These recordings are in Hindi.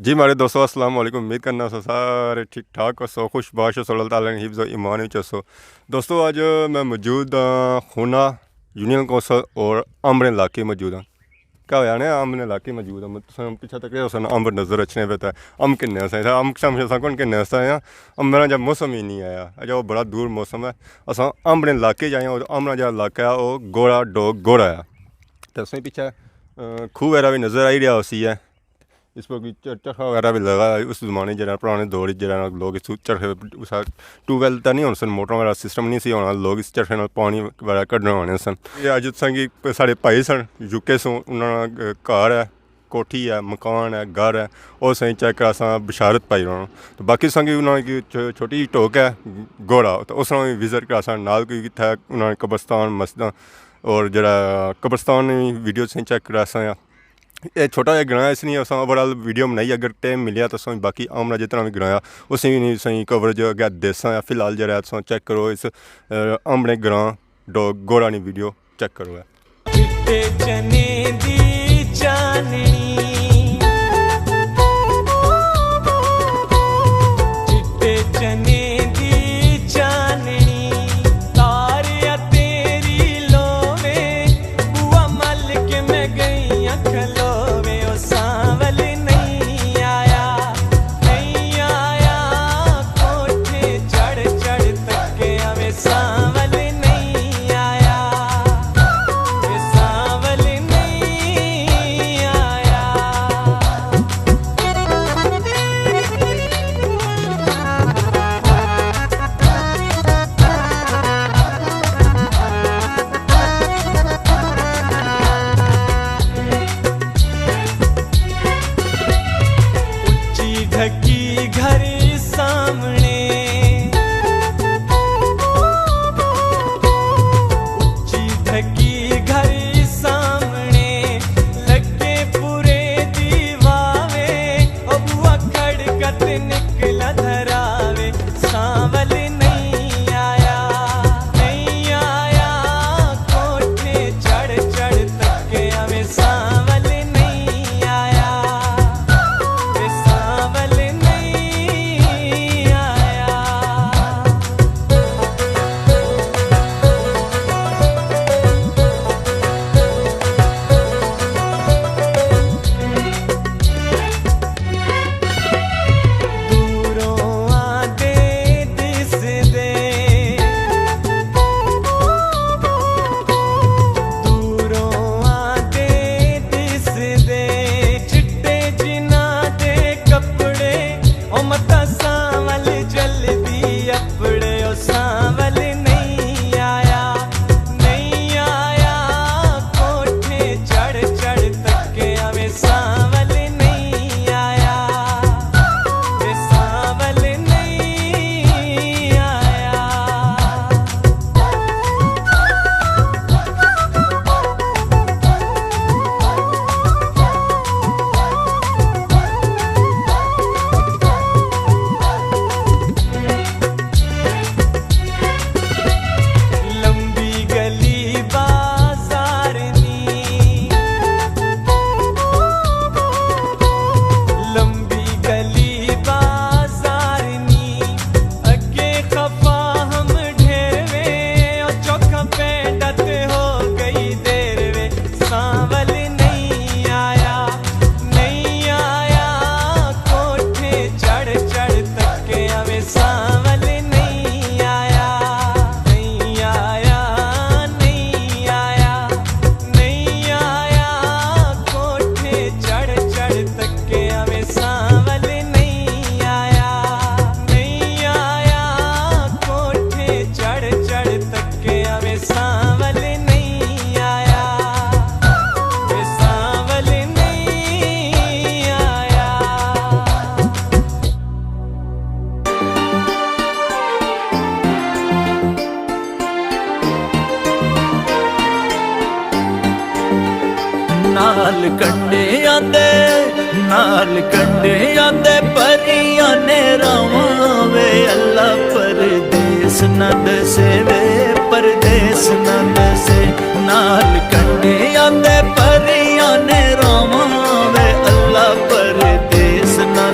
जी मारे दोस्तों अस्सलाम वालेकुम। उम्मीद करना सो सारे ठीक ठाक हो, खुशबाश हो, अल्लाह ताला ने हिफ्ज़ व ईमान विच हो। दोस्तों आज मैं मौजूद खूना यूनियन कौंसल और अम्बरे इलाके मौजूद हाँ। क्या होया ने अम्बरे इलाके मौजूद है पिछले तक अम्ब नज़र अच्छे पे अम्ब किन्ने अम्ब शम कौन किन्ने आया अम्बरा जब मौसम ही नहीं आया अजा वो बड़ा दूर मौसम है। अस अम्बरे इलाके जाए और अम्बरा जो इलाका है वो गोरा डोग गोरा है तो असें पिछे खूह वगैरह भी नज़र आई रहा उसी है। इस पर चरखा वगैरह भी लगा उस जमाने जरा पुराने दौर जरा लोग इस चरखे ट्यूबवैल तो नहीं होने सन, मोटर वाला सिस्टम नहीं सी होना, लोग इस चरखे नाल पानी वगैरह कड्ढने होने सन। अज कि साढ़े भाई सन यूके सो उन्होंने घर है, कोठी है, मकान है, घर है, और सही चेक अस बशारत पाई रहा। तो बाकी संगी उन्होंने छोटी जी टोक है घोड़ा तो उस विजिट करा नाल कोई कितना उन्होंने कब्रस्तान मस्जिद और जरा कब्रस्तान वीडियो सही चेक करा। ये छोटा जहा ग्रां इसलिए अस ओवरऑल वीडियो बनाई अगर टाइम मिले तो सही बाकी आमना जितना भी ग्रां उसी नहीं सही कवरेज अगर देसा फिलहाल जरा चेक करो इस आमने ग्रां डॉग गोरा नी वीडियो चेक करो। ढकी घर सामने ऊंची ढकी घर सामने लगे पूरे दीवावे ओ बुआ खड़कत निकला धरावे सांवल नहीं आया कोठे चढ़ चढ़ तक हमें सांवल नहीं आया। नाल कंडे आंदे परियां ने रावां वे अल्लाह परदेस न दसे वे परदेस न दसे। नाल कंडे आंदे परियां ने रावां वे अल्लाह परदेस न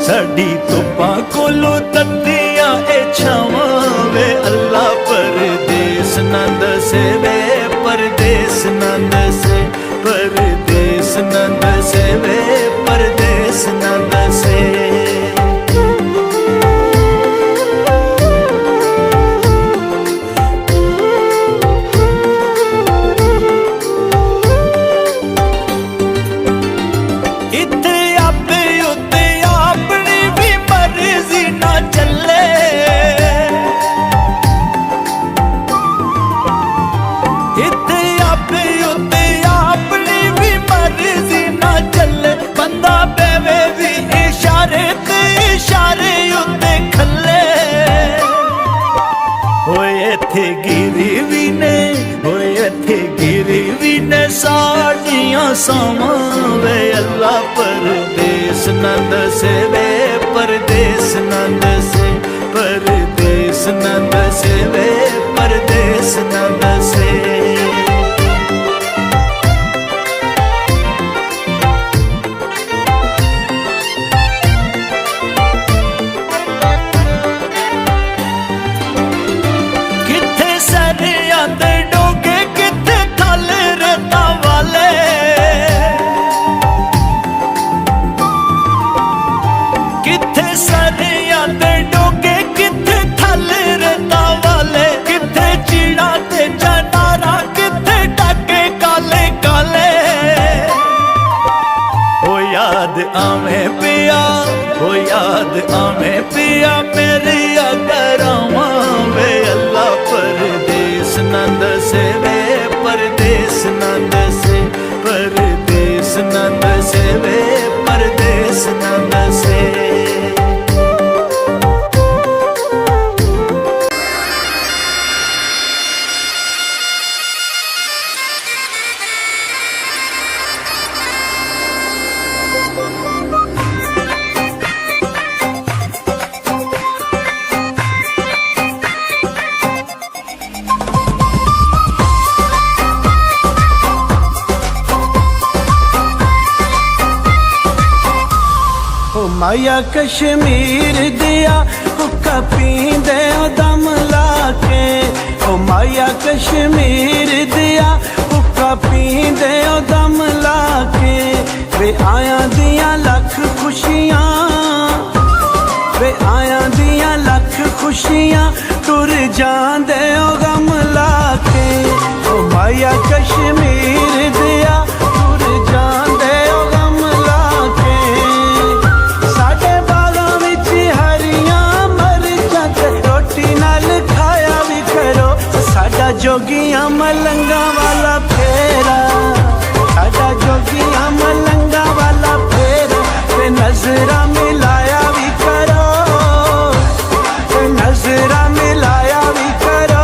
साडी धुप्पां कोलों तत्तियां ए छावां वे अल्लाह परदेस ना दसे वे परदेस ना दसे परदेस ना दसे वे परदेस ना दसे साड़ियां सावां वे अल्लाह परदेस ना दसे वे परदेस ना दसे परदेस ना दसे वे परदेस ना दसे याद आवे पिया मेरी अगरावा वे अल्लाह परदेस ना दसे वे परदेस ना दसे परदेस ना दसे वे परदेस ना दसे माया कश्मीर दिया हुक्का पींदे दम लाके ओ माया कश्मीर दिया हुक्का पींदे दम लाके वे आया दिया लख खुशियां वे आया दिया लख खुशियां टुर जांदे ओ गम लाके ओ माया कश्मीर दिया टुर जांदे ओ गम लाके साडा जोगियां मलंगा वाला फेरा साडा जोगियां मलंगा वाला फेरा ते नजरा मिलाया भी करो ते नजरा मिलाया भी करो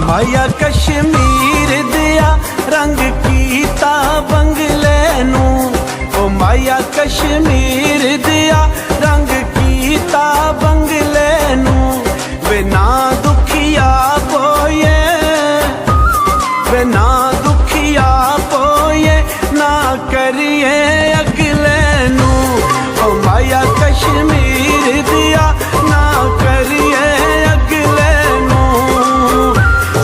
माया कश्मीर दिया रंग कीता बंगले नू ओ माया कश्मीर दिया रंग कीता बंगले नू वे ना दुखिया पोए वे ना दुखिया पोए ना करिए अगले नू ओ माया कश्मीर दिया ना करिए अगले नू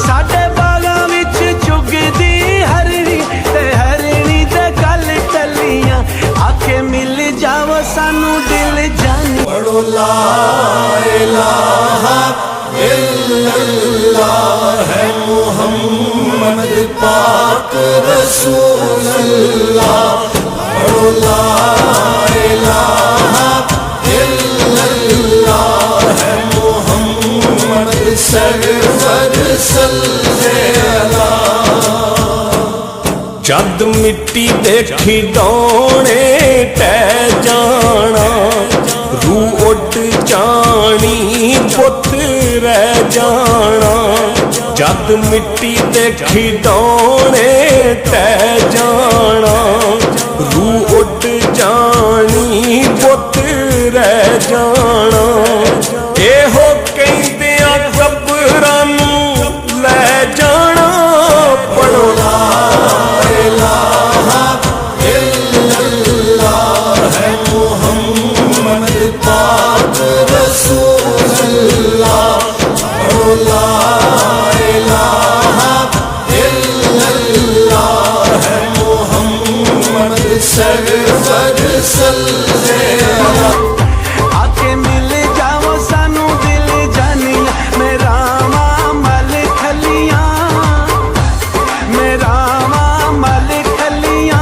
साडे बागां विच चुगदी हरणी ते हरणी ते गल टलियां आखे मिल जावो सानू दिल जानी पढ़ो ला इलाहा इल्लल्लाह है मुहम्मद पाक रसूल अल्लाह पढ़ो ला इलाहा इल्लल्लाह है मुहम्मद सरवर जद मिट्टी देखी डोने टह जाना रू उठ जानी पुत रह जाना जद मिट्टी दे खिडौने टह जाना रूह उड जानी बुत रह जाना एहो कहंदियां कब्रां नूं लै जाना पढ़ो ला इलाहा इल्लल्लाह है मुहम्मद पाक रसूलुल्लाह पढ़ो ला इलाहा इल्लल्लाह है मुहम्मद सरवर सल्लल्लाहु आके मिल जाओ सानू दिल जानिया मेरा मल खलियां मेरा मल खलियां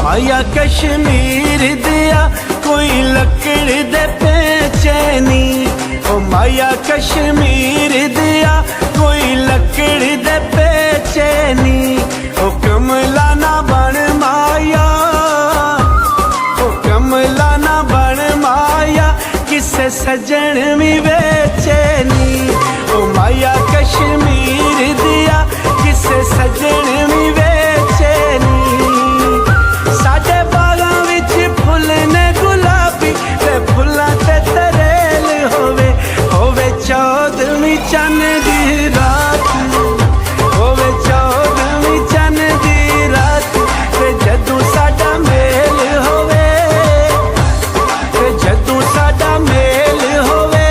माया कश्मीर दिया कोई लकड़ दे पेचनी ओ माया कश्मीर दिया कोई लकड़ दे पेचनी ओ कमला ना बन माया ओ कमला ना बन माया किसे सजन भी बेचैनी ओ माया कश्मीर दिया किसे सजन भी बेचैनी साडे बागां विच फुल ने गुलाबी ते फुल्लां ते तरेल होवे होवे चौदहवीं चन्न दी रात होवे चौदहवीं चन्न दी रात ते जदों साडा मेल होवे ते जदों साडा मेल होवे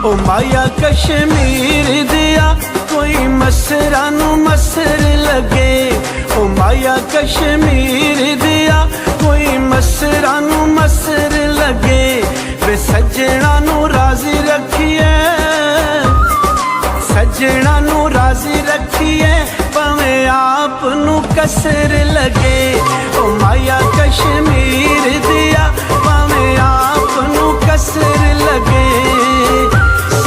ओ माया कश्मीर दिया कोई मसरा नू मसर लगे ओ माया कश्मीर दिया कोई मसरा नू मसर लगे वे सजना नू राजी रखिए सजना नू राजी रखिए भावे आप नू कसर लगे ओ माया कश्मीर दिया भावे आप नू कसर लगे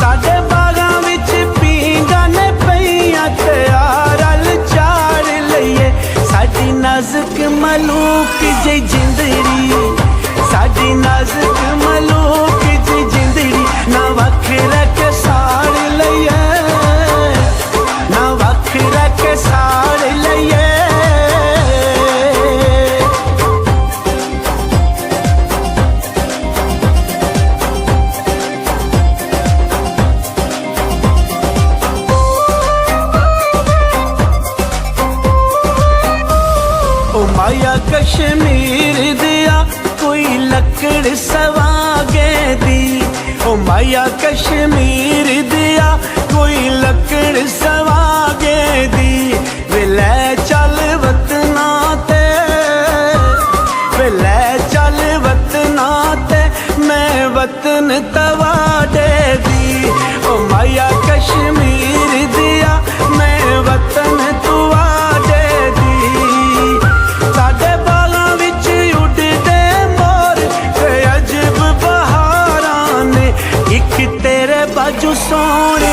साडे बागां विच पींगा ने पईयां ते रल चाड़ लईए साडी नाजुक मलूक जी जिंदड़ी साडी नाजुक मलूक जी जिंदड़ी ना वखरा के साड़ लईए ना वखरा के साड़ लईए ओ माया कश्मीर दिया कोई लकड़ सवागे दी ओ माया कश्मीर दिया कोई लकड़ सवागे दी वे ले चल वतना ते वे ले चल वतना ते मैं वतन तवाडे दी ओ माया कश्मीर दिया मैं वतन तुवाडे दी साडे बागां विच उड़दे मोर ते अजब बहारां ने इक तेरे बाजू सोहणे